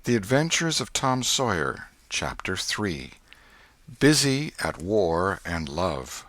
The Adventures of Tom Sawyer, Chapter 3. Busy at War and Love.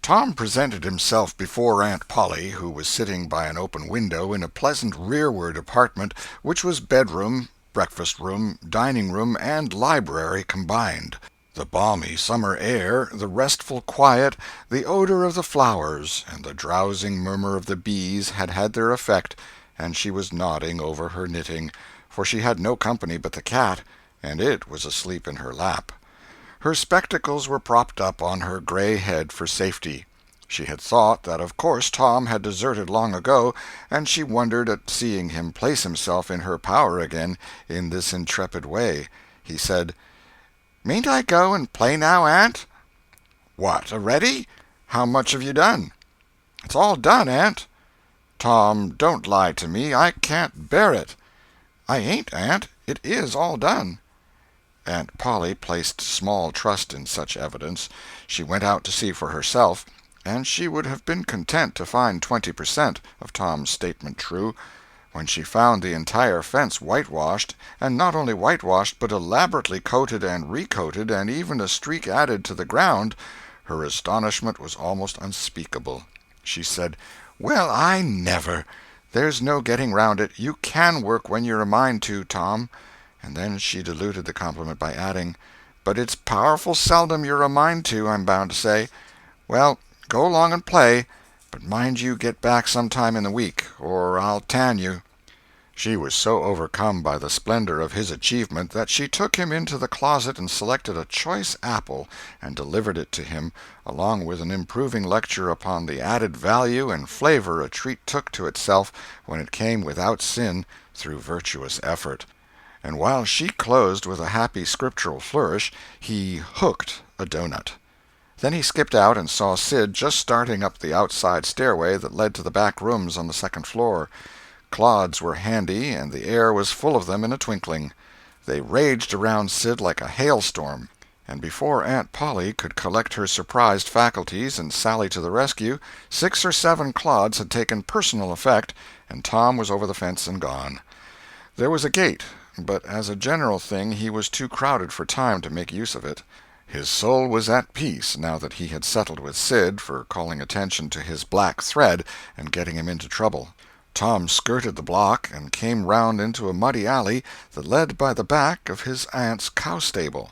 Tom presented himself before Aunt Polly, who was sitting by an open window in a pleasant rearward apartment which was bedroom, breakfast-room, dining-room, and library combined. The balmy summer air, the restful quiet, the odor of the flowers, and the drowsing murmur of the bees had had their effect, and she was nodding over her knitting, for she had no company but the cat, and it was asleep in her lap. Her spectacles were propped up on her gray head for safety. She had thought that of course Tom had deserted long ago, and she wondered at seeing him place himself in her power again in this intrepid way. He said, "Mayn't I go and play now, Aunt?" "What, a-ready? How much have you done?" "It's all done, Aunt." "Tom, don't lie to me. I can't bear it." "I ain't, Aunt. It is all done." Aunt Polly placed small trust in such evidence. She went out to see for herself, and she would have been content to find 20% of Tom's statement true. When she found the entire fence whitewashed, and not only whitewashed but elaborately coated and recoated, and even a streak added to the ground, her astonishment was almost unspeakable. She said, "Well, I never! There's no getting round it. You can work when you're a mind to, Tom." And then she diluted the compliment by adding, "But it's powerful seldom you're a mind to, I'm bound to say. Well, go along and play, but mind you get back some time in the week, or I'll tan you." She was so overcome by the splendor of his achievement that she took him into the closet and selected a choice apple and delivered it to him, along with an improving lecture upon the added value and flavor a treat took to itself when it came without sin through virtuous effort. And while she closed with a happy scriptural flourish, he hooked a doughnut. Then he skipped out and saw Sid just starting up the outside stairway that led to the back rooms on the second floor. Clods were handy, and the air was full of them in a twinkling. They raged around Sid like a hailstorm, and before Aunt Polly could collect her surprised faculties and sally to the rescue, 6 or 7 clods had taken personal effect, and Tom was over the fence and gone. There was a gate, but as a general thing he was too crowded for time to make use of it. His soul was at peace, now that he had settled with Sid for calling attention to his black thread and getting him into trouble. Tom skirted the block and came round into a muddy alley that led by the back of his aunt's cow-stable.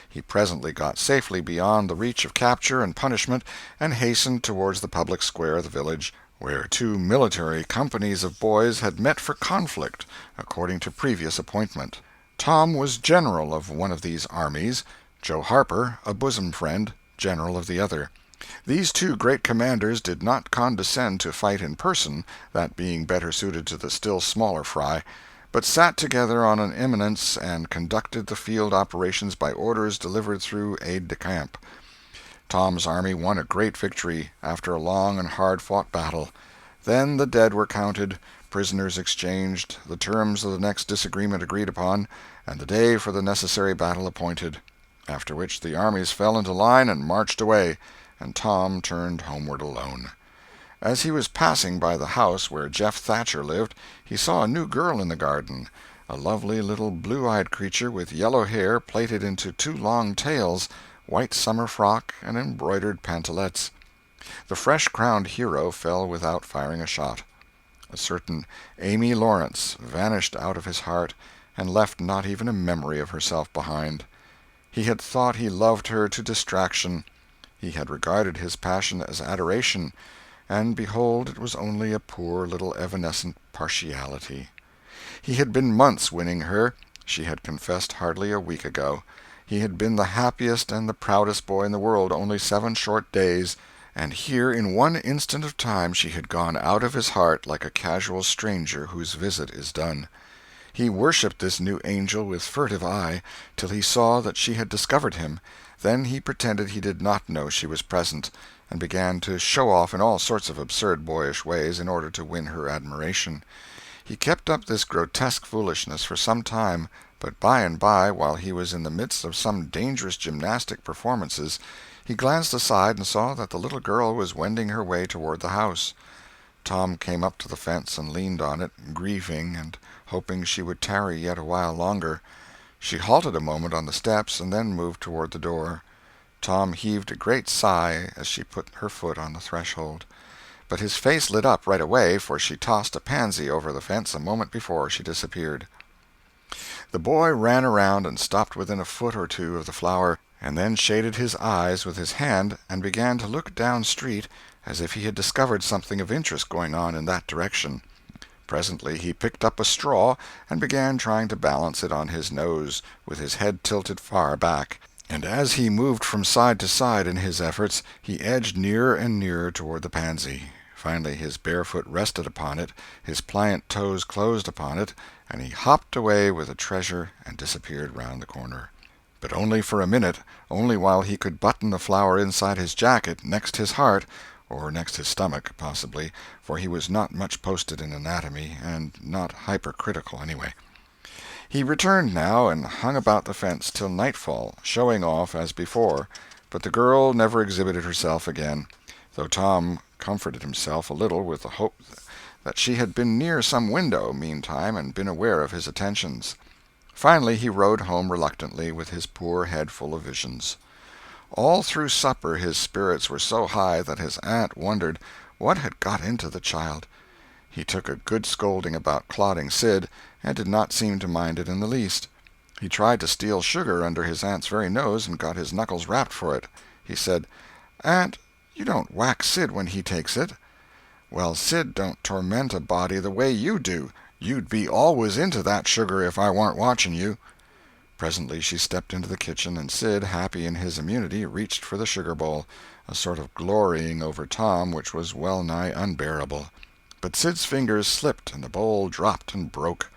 He presently got safely beyond the reach of capture and punishment, and hastened towards the public square of the village, where 2 military companies of boys had met for conflict, according to previous appointment. Tom was general of one of these armies, Joe Harper, a bosom friend, general of the other. These 2 great commanders did not condescend to fight in person, that being better suited to the still smaller fry, but sat together on an eminence and conducted the field operations by orders delivered through aide-de-camp. Tom's army won a great victory, after a long and hard-fought battle. Then the dead were counted, prisoners exchanged, the terms of the next disagreement agreed upon, and the day for the necessary battle appointed, after which the armies fell into line and marched away, and Tom turned homeward alone. As he was passing by the house where Jeff Thatcher lived, he saw a new girl in the garden, a lovely little blue-eyed creature with yellow hair plaited into 2 long tails, white summer frock, and embroidered pantalettes. The fresh-crowned hero fell without firing a shot. A certain Amy Lawrence vanished out of his heart and left not even a memory of herself behind. He had thought he loved her to distraction. He had regarded his passion as adoration, and behold, it was only a poor little evanescent partiality. He had been months winning her. She had confessed hardly a week ago. He had been the happiest and the proudest boy in the world only 7 short days, and here in one instant of time she had gone out of his heart like a casual stranger whose visit is done. He worshipped this new angel with furtive eye, till he saw that she had discovered him. Then he pretended he did not know she was present, and began to show off in all sorts of absurd boyish ways in order to win her admiration. He kept up this grotesque foolishness for some time, but by and by, while he was in the midst of some dangerous gymnastic performances, he glanced aside and saw that the little girl was wending her way toward the house. Tom came up to the fence and leaned on it, grieving and hoping she would tarry yet a while longer. She halted a moment on the steps and then moved toward the door. Tom heaved a great sigh as she put her foot on the threshold. But his face lit up right away, for she tossed a pansy over the fence a moment before she disappeared. The boy ran around and stopped within a foot or two of the flower, and then shaded his eyes with his hand and began to look down street as if he had discovered something of interest going on in that direction. Presently he picked up a straw and began trying to balance it on his nose, with his head tilted far back, and as he moved from side to side in his efforts, he edged nearer and nearer toward the pansy. Finally his bare foot rested upon it, his pliant toes closed upon it, and he hopped away with the treasure and disappeared round the corner. But only for a minute, only while he could button the flower inside his jacket, next his heart, or next his stomach, possibly, for he was not much posted in anatomy, and not hypercritical anyway. He returned now and hung about the fence till nightfall, showing off as before, but the girl never exhibited herself again, though Tom comforted himself a little with the hope that she had been near some window meantime and been aware of his attentions. Finally he rode home reluctantly, with his poor head full of visions. All through supper his spirits were so high that his aunt wondered what had got into the child. He took a good scolding about clodding Sid, and did not seem to mind it in the least. He tried to steal sugar under his aunt's very nose, and got his knuckles rapped for it. He said, "Aunt, you don't whack Sid when he takes it." "Well, Sid don't torment a body the way you do. You'd be always into that sugar if I warn't watching you." Presently she stepped into the kitchen, and Sid, happy in his immunity, reached for the sugar bowl, a sort of glorying over Tom which was well nigh unbearable. But Sid's fingers slipped, and the bowl dropped and broke.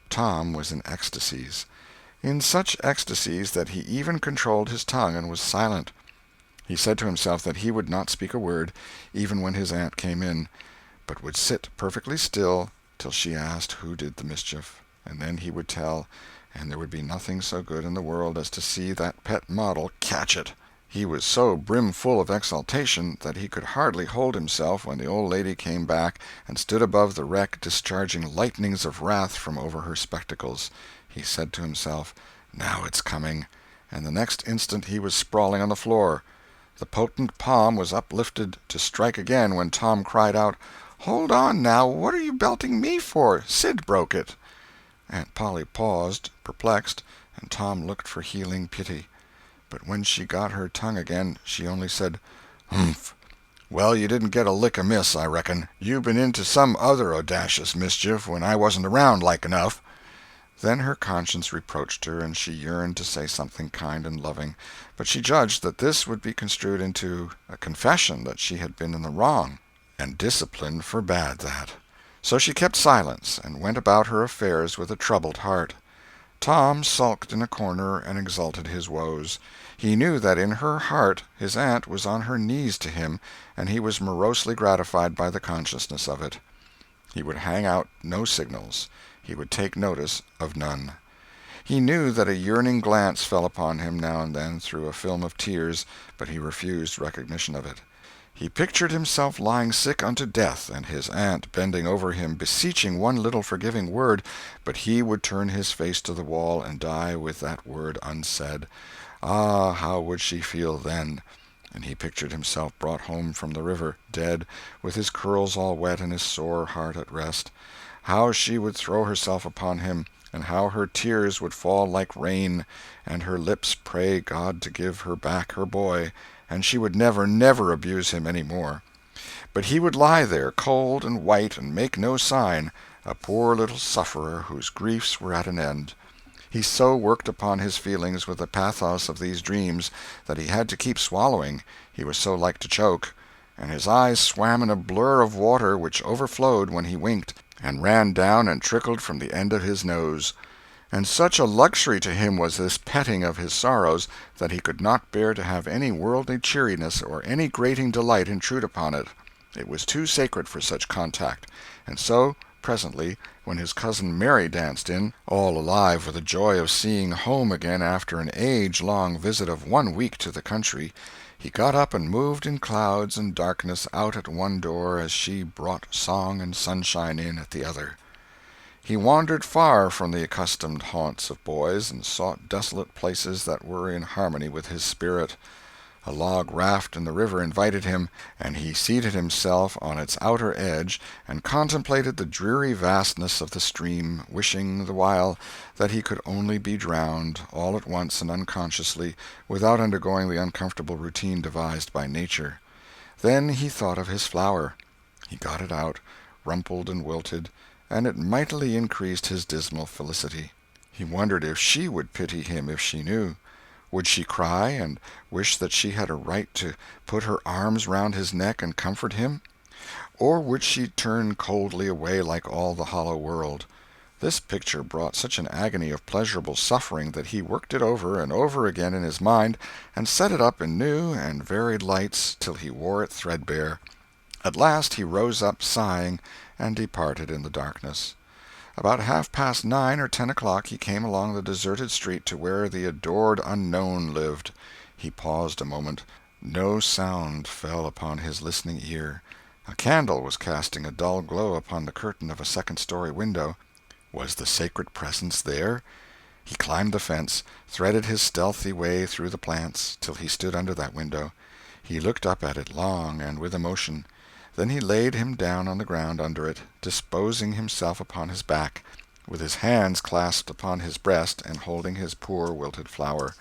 Tom was in ecstasies. In such ecstasies that he even controlled his tongue and was silent. He said to himself that he would not speak a word, even when his aunt came in, but would sit perfectly still till she asked who did the mischief, and then he would tell, and there would be nothing so good in the world as to see that pet model catch it. He was so brimful of exultation that he could hardly hold himself when the old lady came back and stood above the wreck discharging lightnings of wrath from over her spectacles. He said to himself, "Now it's coming," and the next instant he was sprawling on the floor. The potent palm was uplifted to strike again when Tom cried out, "Hold on, now, what are you belting me for? Sid broke it." Aunt Polly paused, perplexed, and Tom looked for healing pity. But when she got her tongue again, she only said, "Humph! Well, you didn't get a lick amiss, I reckon. You been into some other audacious mischief when I wasn't around, like enough." Then her conscience reproached her, and she yearned to say something kind and loving, but she judged that this would be construed into a confession that she had been in the wrong, and discipline forbade that. So she kept silence, and went about her affairs with a troubled heart. Tom sulked in a corner and exulted his woes. He knew that in her heart his aunt was on her knees to him, and he was morosely gratified by the consciousness of it. He would hang out no signals. He would take notice of none. He knew that a yearning glance fell upon him now and then through a film of tears, but he refused recognition of it. He pictured himself lying sick unto death, and his aunt bending over him, beseeching one little forgiving word, but he would turn his face to the wall and die with that word unsaid. Ah, how would she feel then? And he pictured himself brought home from the river, dead, with his curls all wet and his sore heart at rest. How she would throw herself upon him, and how her tears would fall like rain, and her lips pray God to give her back her boy, and she would never, never abuse him any more. But he would lie there, cold and white, and make no sign, a poor little sufferer whose griefs were at an end. He so worked upon his feelings with the pathos of these dreams that he had to keep swallowing, he was so like to choke, and his eyes swam in a blur of water which overflowed when he winked, and ran down and trickled from the end of his nose. And such a luxury to him was this petting of his sorrows that he could not bear to have any worldly cheeriness or any grating delight intrude upon it. It was too sacred for such contact, and so, presently, when his cousin Mary danced in, all alive with the joy of seeing home again after an age-long visit of 1 week to the country, He got up and moved in clouds and darkness out at one door as she brought song and sunshine in at the other. He wandered far from the accustomed haunts of boys, and sought desolate places that were in harmony with his spirit. A log raft in the river invited him, and he seated himself on its outer edge and contemplated the dreary vastness of the stream, wishing the while that he could only be drowned, all at once and unconsciously, without undergoing the uncomfortable routine devised by nature. Then he thought of his flower. He got it out, rumpled and wilted, and it mightily increased his dismal felicity. He wondered if she would pity him if she knew. Would she cry, and wish that she had a right to put her arms round his neck and comfort him? Or would she turn coldly away like all the hollow world? This picture brought such an agony of pleasurable suffering that he worked it over and over again in his mind, and set it up in new and varied lights till he wore it threadbare. At last he rose up sighing, and departed in the darkness. About 9:30 or 10 o'clock he came along the deserted street to where the adored unknown lived. He paused a moment. No sound fell upon his listening ear. A candle was casting a dull glow upon the curtain of a second-story window. Was the sacred presence there? He climbed the fence, threaded his stealthy way through the plants, till he stood under that window. He looked up at it long and with emotion. Then he laid him down on the ground under it, disposing himself upon his back, with his hands clasped upon his breast and holding his poor wilted flower.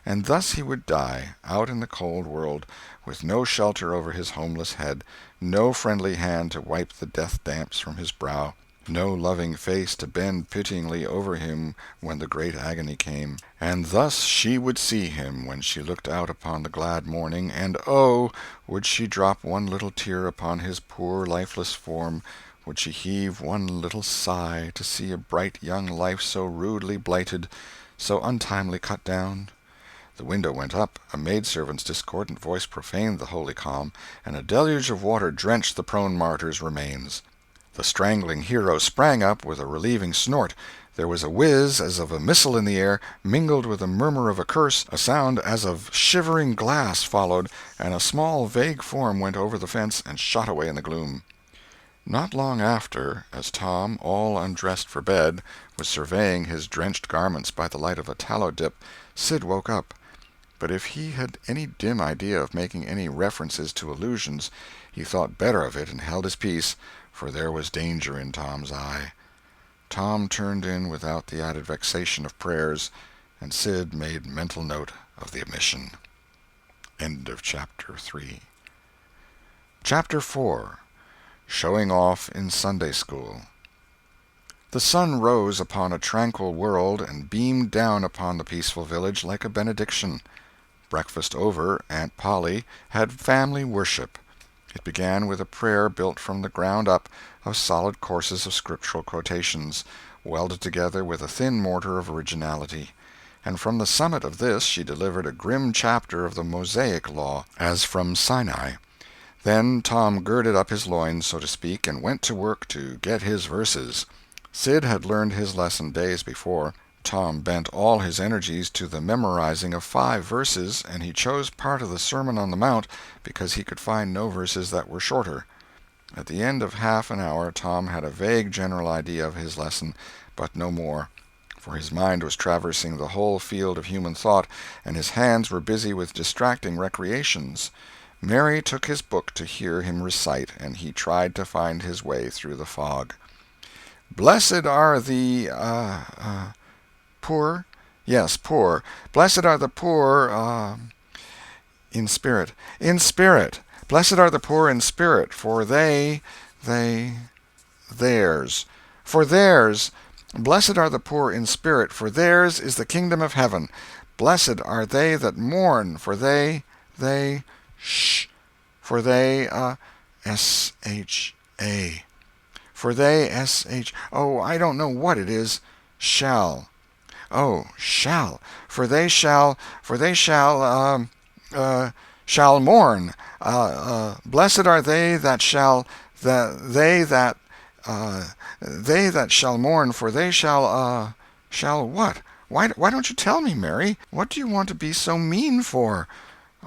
And thus he would die, out in the cold world, with no shelter over his homeless head, no friendly hand to wipe the death damps from his brow, no loving face to bend pityingly over him when the great agony came. And thus she would see him when she looked out upon the glad morning, and oh, would she drop one little tear upon his poor lifeless form, would she heave one little sigh to see a bright young life so rudely blighted, so untimely cut down? The window went up, a maidservant's discordant voice profaned the holy calm, and a deluge of water drenched the prone martyr's remains. The strangling hero sprang up with a relieving snort. There was a whiz as of a missile in the air, mingled with a murmur of a curse. A sound as of shivering glass followed, and a small vague form went over the fence and shot away in the gloom. Not long after, as Tom, all undressed for bed, was surveying his drenched garments by the light of a tallow dip, Sid woke up. But if he had any dim idea of making any references to illusions, he thought better of it and held his peace, for there was danger in Tom's eye. Tom turned in without the added vexation of prayers, and Sid made mental note of the omission. End of Chapter 3. Chapter 4. Showing Off in Sunday School. The sun rose upon a tranquil world and beamed down upon the peaceful village like a benediction. Breakfast over, Aunt Polly had family worship. It began with a prayer built from the ground up of solid courses of scriptural quotations, welded together with a thin mortar of originality. And from the summit of this she delivered a grim chapter of the Mosaic law, as from Sinai. Then Tom girded up his loins, so to speak, and went to work to get his verses. Sid had learned his lesson days before. Tom bent all his energies to the memorizing of 5 verses, and he chose part of the Sermon on the Mount because he could find no verses that were shorter. At the end of half an hour Tom had a vague general idea of his lesson, but no more, for his mind was traversing the whole field of human thought, and his hands were busy with distracting recreations. Mary took his book to hear him recite, and he tried to find his way through the fog. "Blessed are the, poor? Yes, poor. Blessed are the poor, in spirit. In spirit. Blessed are the poor in spirit, for theirs. For theirs. Blessed are the poor in spirit, for theirs is the kingdom of heaven. Blessed are they that mourn, for they, for they, S-H-A. For they, S-H, oh, I don't know what it is, shall. Oh, shall. For they shall, shall mourn. Blessed are they that shall, they that shall mourn, for they shall what? Why don't you tell me, Mary? What do you want to be so mean for?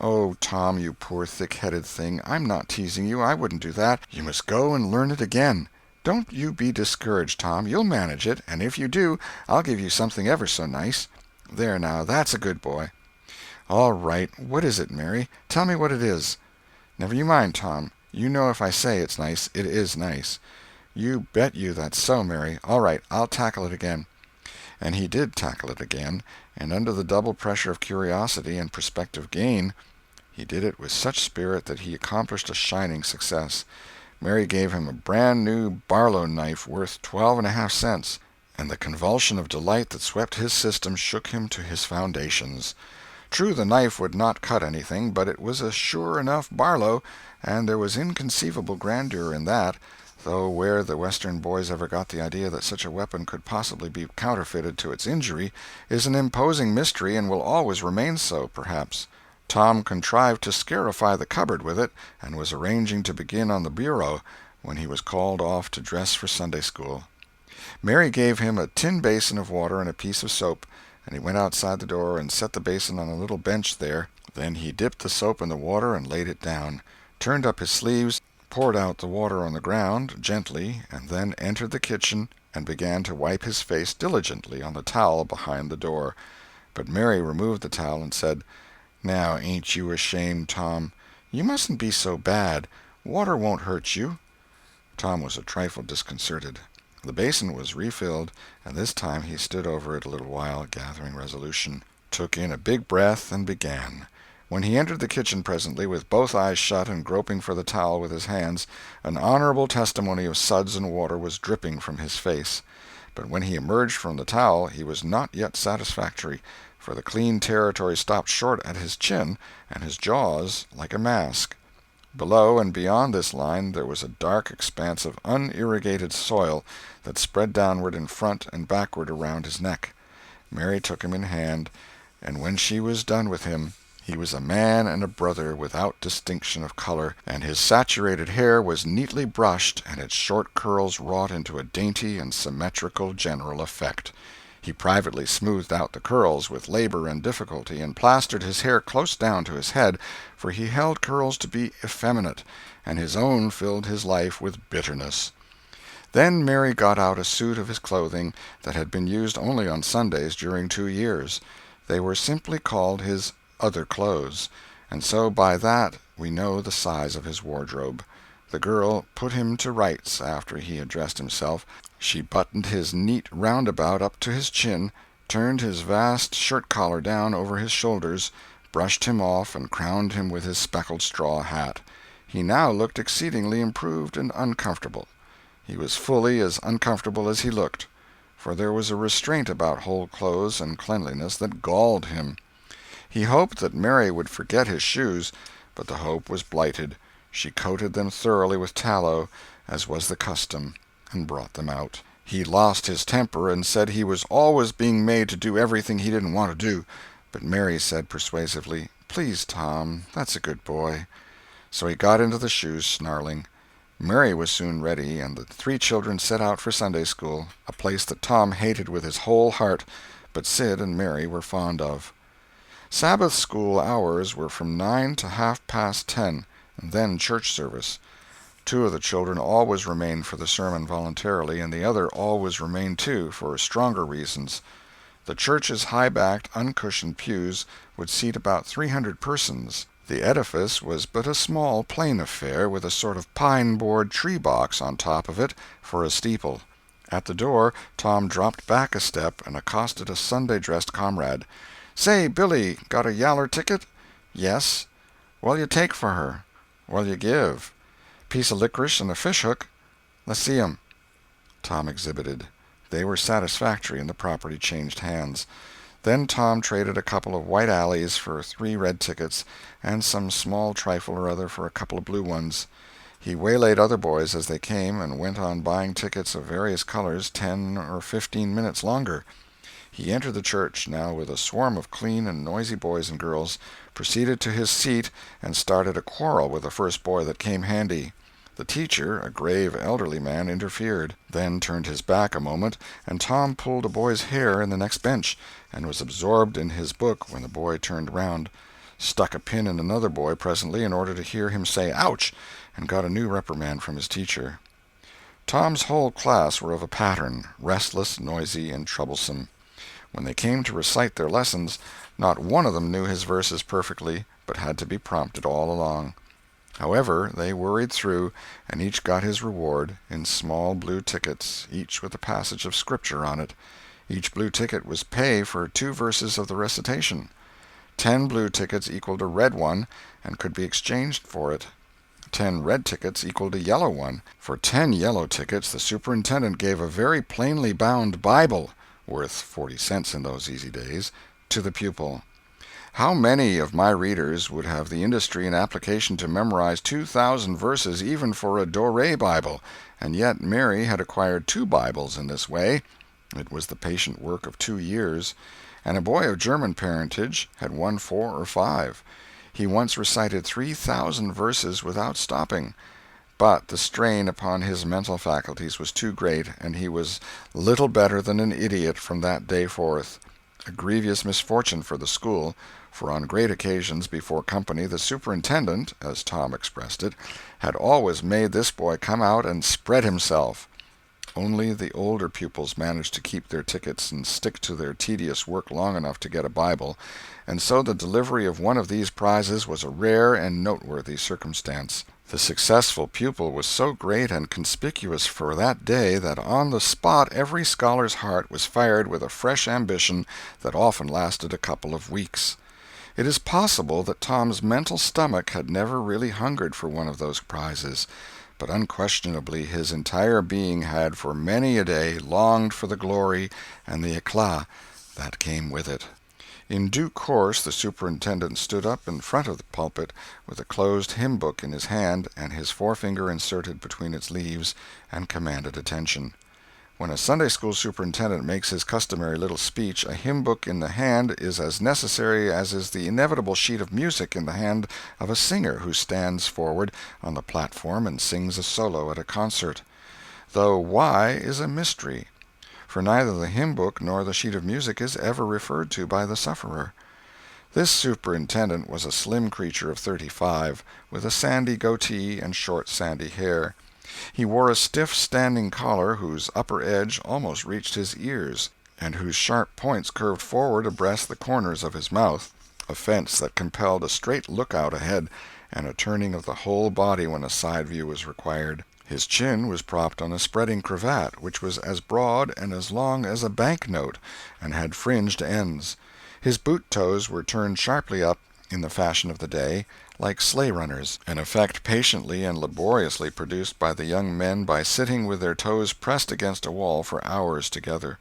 "Oh, Tom, you poor thick-headed thing, I'm not teasing you. I wouldn't do that. You must go and learn it again. Don't you be discouraged, Tom. You'll manage it, and if you do, I'll give you something ever so nice. There now, that's a good boy." "All right. What is it, Mary? Tell me what it is." "Never you mind, Tom. You know if I say it's nice, it is nice." "You bet you that's so, Mary. All right, I'll tackle it again." And he did tackle it again, and under the double pressure of curiosity and prospective gain, he did it with such spirit that he accomplished a shining success. Mary gave him a brand-new Barlow knife worth 12.5 cents, and the convulsion of delight that swept his system shook him to his foundations. True, the knife would not cut anything, but it was a sure enough Barlow, and there was inconceivable grandeur in that, though where the Western boys ever got the idea that such a weapon could possibly be counterfeited to its injury is an imposing mystery and will always remain so, perhaps. Tom contrived to scarify the cupboard with it, and was arranging to begin on the bureau, when he was called off to dress for Sunday school. Mary gave him a tin basin of water and a piece of soap, and he went outside the door and set the basin on a little bench there. Then he dipped the soap in the water and laid it down, turned up his sleeves, poured out the water on the ground, gently, and then entered the kitchen and began to wipe his face diligently on the towel behind the door. But Mary removed the towel and said, "Now, ain't you ashamed, Tom? You mustn't be so bad. Water won't hurt you." Tom was a trifle disconcerted. The basin was refilled, and this time he stood over it a little while, gathering resolution, took in a big breath, and began. When he entered the kitchen presently, with both eyes shut and groping for the towel with his hands, an honorable testimony of suds and water was dripping from his face. But when he emerged from the towel he was not yet satisfactory, for the clean territory stopped short at his chin, and his jaws like a mask. Below and beyond this line there was a dark expanse of unirrigated soil that spread downward in front and backward around his neck. Mary took him in hand, and when she was done with him, he was a man and a brother without distinction of color, and his saturated hair was neatly brushed and its short curls wrought into a dainty and symmetrical general effect. He privately smoothed out the curls with labor and difficulty, and plastered his hair close down to his head, for he held curls to be effeminate, and his own filled his life with bitterness. Then Mary got out a suit of his clothing that had been used only on Sundays during 2 years. They were simply called his other clothes, and so by that we know the size of his wardrobe. The girl put him to rights after he had dressed himself. She buttoned his neat roundabout up to his chin, turned his vast shirt-collar down over his shoulders, brushed him off, and crowned him with his speckled straw hat. He now looked exceedingly improved and uncomfortable. He was fully as uncomfortable as he looked, for there was a restraint about whole clothes and cleanliness that galled him. He hoped that Mary would forget his shoes, but the hope was blighted. She coated them thoroughly with tallow, as was the custom, and brought them out. He lost his temper and said he was always being made to do everything he didn't want to do, but Mary said persuasively, "Please, Tom, that's a good boy." So he got into the shoes, snarling. Mary was soon ready, and the 3 children set out for Sunday school, a place that Tom hated with his whole heart, but Sid and Mary were fond of. Sabbath school hours were from 9 to 10:30, and then church service. 2 of the children always remained for the sermon voluntarily, and the other always remained too, for stronger reasons. The church's high-backed, uncushioned pews would seat about 300 persons. The edifice was but a small, plain affair, with a sort of pine-board tree-box on top of it for a steeple. At the door Tom dropped back a step and accosted a Sunday-dressed comrade. "Say, Billy, got a yaller ticket?" "Yes." "What'll you take for her?" "What'll you give?" "Piece of licorice and a fish-hook." "Let's see 'em." Tom exhibited. They were satisfactory, and the property changed hands. Then Tom traded a couple of white alleys for 3 red tickets, and some small trifle or other for a couple of blue ones. He waylaid other boys as they came, and went on buying tickets of various colors 10 or 15 minutes longer. He entered the church, now with a swarm of clean and noisy boys and girls, proceeded to his seat, and started a quarrel with the first boy that came handy. The teacher, a grave elderly man, interfered, then turned his back a moment, and Tom pulled a boy's hair in the next bench, and was absorbed in his book when the boy turned round. stuck a pin in another boy presently in order to hear him say "ouch," and got a new reprimand from his teacher. Tom's whole class were of a pattern, restless, noisy, and troublesome. When they came to recite their lessons, not one of them knew his verses perfectly, but had to be prompted all along. However, they worried through, and each got his reward, in small blue tickets, each with a passage of Scripture on it. Each blue ticket was pay for 2 verses of the recitation. 10 blue tickets equaled a red one, and could be exchanged for it. 10 red tickets equaled a yellow one. For 10 yellow tickets the superintendent gave a very plainly bound Bible, worth 40 cents in those easy days, to the pupil. How many of my readers would have the industry and application to memorize 2,000 verses even for a Doré Bible? And yet Mary had acquired 2 Bibles in this way. It was the patient work of 2 years, and a boy of German parentage had won 4 or 5. He once recited 3,000 verses without stopping. But the strain upon his mental faculties was too great, and he was little better than an idiot from that day forth. A grievous misfortune for the school, for on great occasions before company the superintendent, as Tom expressed it, had always made this boy come out and spread himself. Only the older pupils managed to keep their tickets and stick to their tedious work long enough to get a Bible, and so the delivery of one of these prizes was a rare and noteworthy circumstance. The successful pupil was so great and conspicuous for that day that on the spot every scholar's heart was fired with a fresh ambition that often lasted a couple of weeks. It is possible that Tom's mental stomach had never really hungered for one of those prizes, but unquestionably his entire being had for many a day longed for the glory and the éclat that came with it. In due course the superintendent stood up in front of the pulpit with a closed hymn-book in his hand and his forefinger inserted between its leaves, and commanded attention. When a Sunday school superintendent makes his customary little speech, a hymn-book in the hand is as necessary as is the inevitable sheet of music in the hand of a singer who stands forward on the platform and sings a solo at a concert. Though why is a mystery, for neither the hymn-book nor the sheet of music is ever referred to by the sufferer. This superintendent was a slim creature of 35, with a sandy goatee and short sandy hair. He wore a stiff standing collar whose upper edge almost reached his ears, and whose sharp points curved forward abreast the corners of his mouth, a fence that compelled a straight look-out ahead and a turning of the whole body when a side view was required. His chin was propped on a spreading cravat, which was as broad and as long as a bank-note, and had fringed ends. His boot-toes were turned sharply up, in the fashion of the day, like sleigh-runners, an effect patiently and laboriously produced by the young men by sitting with their toes pressed against a wall for hours together.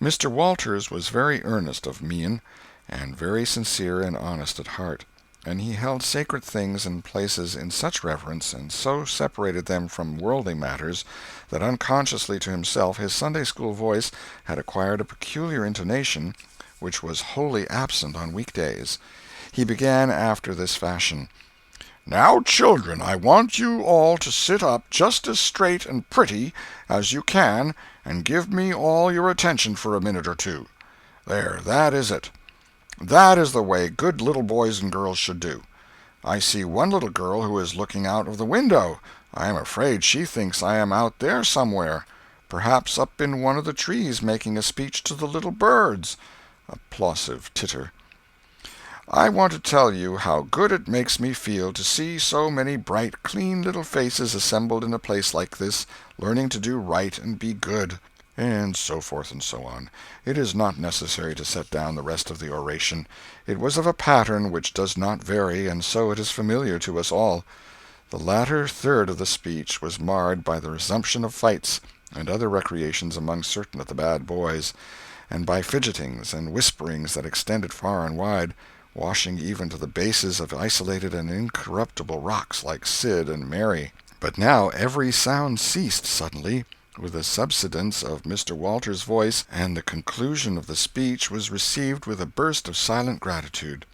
Mr. Walters was very earnest of mien, and very sincere and honest at heart, and he held sacred things and places in such reverence, and so separated them from worldly matters, that unconsciously to himself his Sunday-school voice had acquired a peculiar intonation which was wholly absent on weekdays. He began after this fashion: "Now, children, I want you all to sit up just as straight and pretty as you can and give me all your attention for a minute or two. There, that is it. That is the way good little boys and girls should do. I see one little girl who is looking out of the window. I am afraid she thinks I am out there somewhere, perhaps up in one of the trees making a speech to the little birds." Applausive titter. "I want to tell you how good it makes me feel to see so many bright, clean little faces assembled in a place like this, learning to do right and be good," and so forth and so on. It is not necessary to set down the rest of the oration. It was of a pattern which does not vary, and so it is familiar to us all. The latter third of the speech was marred by the resumption of fights and other recreations among certain of the bad boys, and by fidgetings and whisperings that extended far and wide, washing even to the bases of isolated and incorruptible rocks like Sid and Mary. But now every sound ceased suddenly, with the subsidence of Mr. Walters' voice, and the conclusion of the speech was received with a burst of silent gratitude.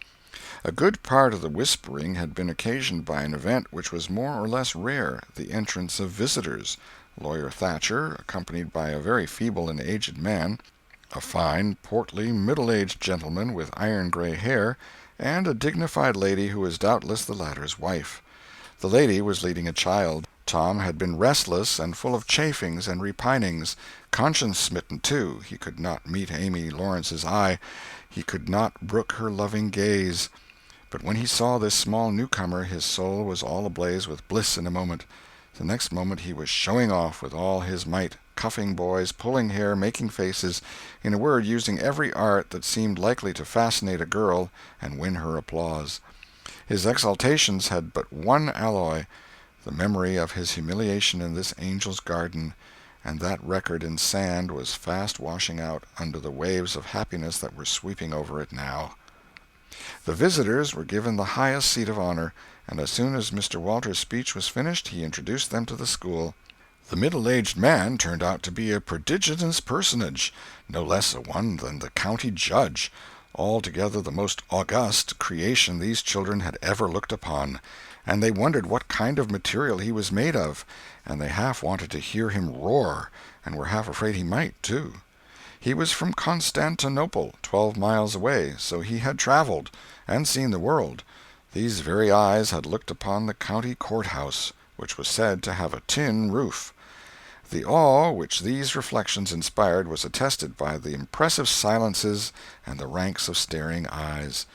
A good part of the whispering had been occasioned by an event which was more or less rare, the entrance of visitors. Lawyer Thatcher, accompanied by a very feeble and aged man, a fine, portly, middle-aged gentleman with iron-gray hair, and a dignified lady who was doubtless the latter's wife. The lady was leading a child. Tom had been restless and full of chafings and repinings, conscience-smitten, too. He could not meet Amy Lawrence's eye. He could not brook her loving gaze. But when he saw this small newcomer his soul was all ablaze with bliss in a moment. The next moment he was showing off with all his might, cuffing boys, pulling hair, making faces, in a word, using every art that seemed likely to fascinate a girl and win her applause. His exaltations had but one alloy, the memory of his humiliation in this angel's garden, and that record in sand was fast washing out under the waves of happiness that were sweeping over it now. The visitors were given the highest seat of honor, and as soon as Mr. Walters's speech was finished he introduced them to the school. The middle-aged man turned out to be a prodigious personage, no less a one than the county judge, altogether the most august creation these children had ever looked upon, and they wondered what kind of material he was made of, and they half wanted to hear him roar, and were half afraid he might, too. He was from Constantinople, 12 miles away, so he had traveled, and seen the world. These very eyes had looked upon the county courthouse, which was said to have a tin roof. The awe which these reflections inspired was attested by the impressive silences and the ranks of staring eyes.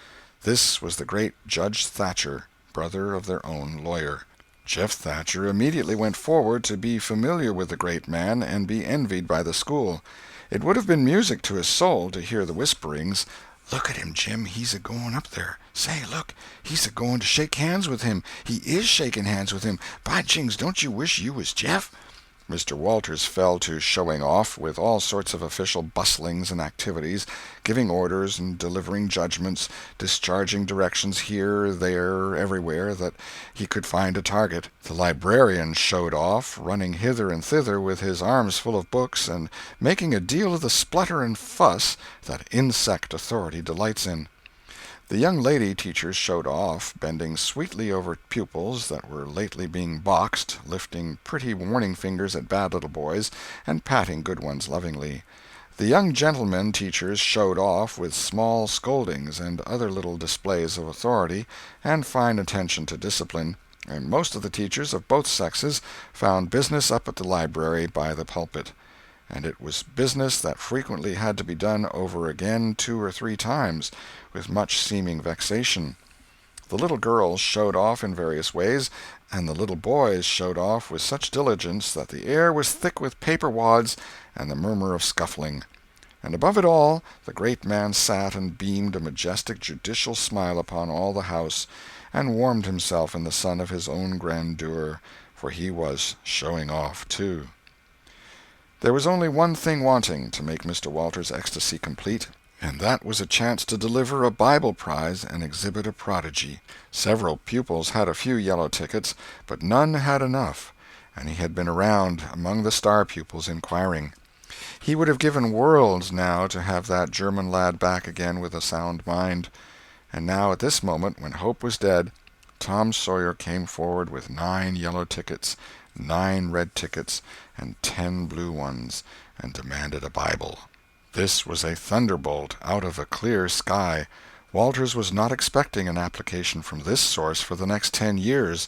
This was the great Judge Thatcher, brother of their own lawyer. Jeff Thatcher immediately went forward to be familiar with the great man and be envied by the school. It would have been music to his soul to hear the whisperings, "Look at him, Jim, he's a-going up there. Say, look, he's a-going to shake hands with him. He is shaking hands with him. By jings, don't you wish you was Jeff?" Mr. Walters fell to showing off, with all sorts of official bustlings and activities, giving orders and delivering judgments, discharging directions here, there, everywhere that he could find a target. The librarian showed off, running hither and thither with his arms full of books, and making a deal of the splutter and fuss that insect authority delights in. The young lady teachers showed off, bending sweetly over pupils that were lately being boxed, lifting pretty warning fingers at bad little boys, and patting good ones lovingly. The young gentlemen teachers showed off with small scoldings and other little displays of authority and fine attention to discipline, and most of the teachers of both sexes found business up at the library by the pulpit. And it was business that frequently had to be done over again 2 or 3 times, with much seeming vexation. The little girls showed off in various ways, and the little boys showed off with such diligence that the air was thick with paper wads and the murmur of scuffling. And above it all, the great man sat and beamed a majestic judicial smile upon all the house, and warmed himself in the sun of his own grandeur, for he was showing off, too. There was only one thing wanting to make Mr. Walters' ecstasy complete, and that was a chance to deliver a Bible prize and exhibit a prodigy. Several pupils had a few yellow tickets, but none had enough, and he had been around among the star pupils inquiring. He would have given worlds now to have that German lad back again with a sound mind. And now at this moment, when hope was dead, Tom Sawyer came forward with 9 yellow tickets, 9 red tickets, and 10 blue ones, and demanded a Bible. This was a thunderbolt out of a clear sky. Walters was not expecting an application from this source for the next 10 years,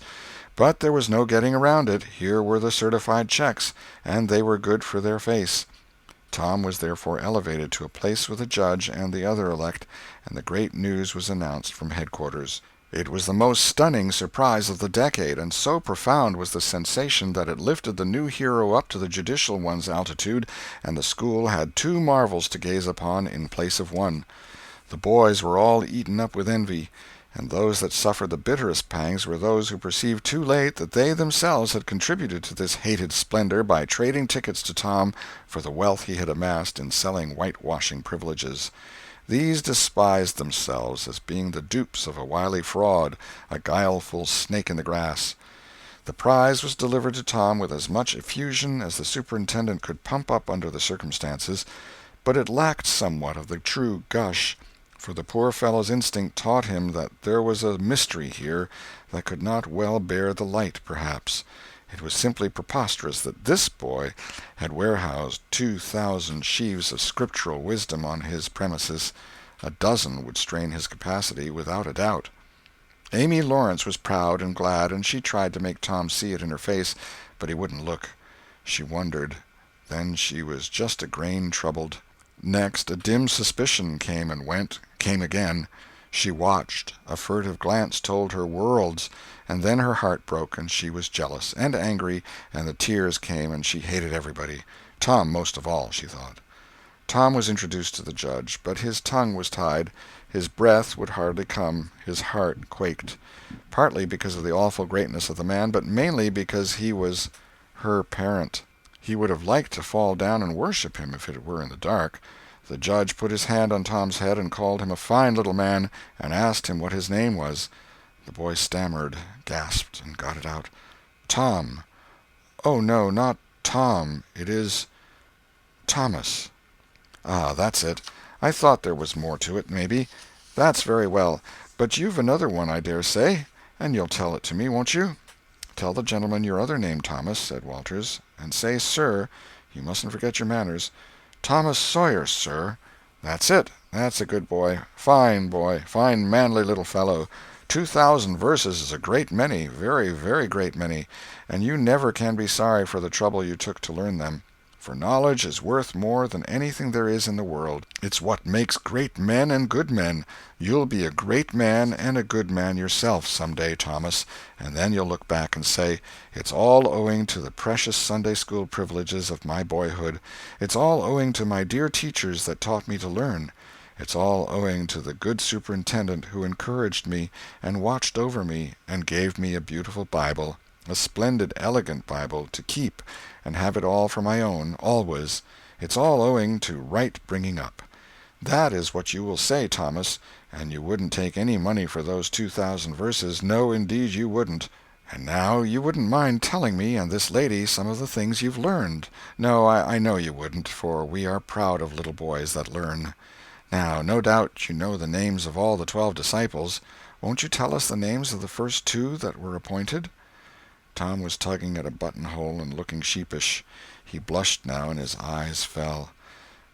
but there was no getting around it. Here were the certified checks, and they were good for their face. Tom was therefore elevated to a place with the judge and the other elect, and the great news was announced from headquarters. It was the most stunning surprise of the decade, and so profound was the sensation that it lifted the new hero up to the judicial one's altitude, and the school had 2 marvels to gaze upon in place of one. The boys were all eaten up with envy, and those that suffered the bitterest pangs were those who perceived too late that they themselves had contributed to this hated splendor by trading tickets to Tom for the wealth he had amassed in selling whitewashing privileges. These despised themselves as being the dupes of a wily fraud, a guileful snake in the grass. The prize was delivered to Tom with as much effusion as the superintendent could pump up under the circumstances, but it lacked somewhat of the true gush, for the poor fellow's instinct taught him that there was a mystery here that could not well bear the light, perhaps. It was simply preposterous that this boy had warehoused 2,000 sheaves of scriptural wisdom on his premises. A dozen would strain his capacity, without a doubt. Amy Lawrence was proud and glad, and she tried to make Tom see it in her face, but he wouldn't look. She wondered. Then she was just a grain troubled. Next, a dim suspicion came and went, came again. She watched. A furtive glance told her worlds, and then her heart broke, and she was jealous and angry, and the tears came, and she hated everybody. Tom most of all, she thought. Tom was introduced to the judge, but his tongue was tied, his breath would hardly come, his heart quaked, partly because of the awful greatness of the man, but mainly because he was her parent. He would have liked to fall down and worship him if it were in the dark. The judge put his hand on Tom's head and called him a fine little man, and asked him what his name was. The boy stammered, gasped, and got it out. "Tom." "Oh, no, not Tom. It is Thomas." "Ah, that's it. I thought there was more to it, maybe. That's very well. But you've another one, I dare say, and you'll tell it to me, won't you?" "Tell the gentleman your other name, Thomas," said Walters, "and say 'sir.' You mustn't forget your manners." "Thomas Sawyer, sir." "That's it. That's a good boy. Fine manly little fellow. 2,000 verses is a great many, very, very great many, and you never can be sorry for the trouble you took to learn them. For knowledge is worth more than anything there is in the world. It's what makes great men and good men. You'll be a great man and a good man yourself some day, Thomas, and then you'll look back and say, 'It's all owing to the precious Sunday school privileges of my boyhood. It's all owing to my dear teachers that taught me to learn. It's all owing to the good superintendent who encouraged me and watched over me and gave me a beautiful Bible, a splendid, elegant Bible, to keep and have it all for my own, always. It's all owing to right bringing up.' That is what you will say, Thomas, and you wouldn't take any money for those 2,000 verses. No, indeed you wouldn't. And now you wouldn't mind telling me and this lady some of the things you've learned. No, I know you wouldn't, for we are proud of little boys that learn. Now, no doubt you know the names of all the 12 disciples. Won't you tell us the names of the first 2 that were appointed?" Tom was tugging at a buttonhole and looking sheepish. He blushed now, and his eyes fell.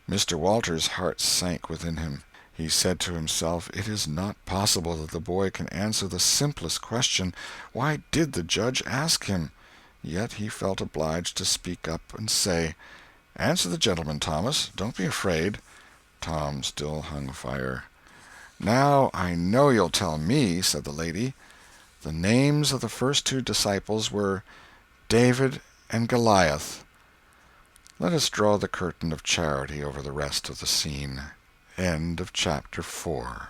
Mr. Walters' heart sank within him. He said to himself, "It is not possible that the boy can answer the simplest question. Why did the judge ask him?" Yet he felt obliged to speak up and say, "Answer the gentleman, Thomas. Don't be afraid." Tom still hung fire. "Now I know you'll tell me," said the lady. "The names of the first 2 disciples were David and Goliath." Let us draw the curtain of charity over the rest of the scene. End of chapter 4.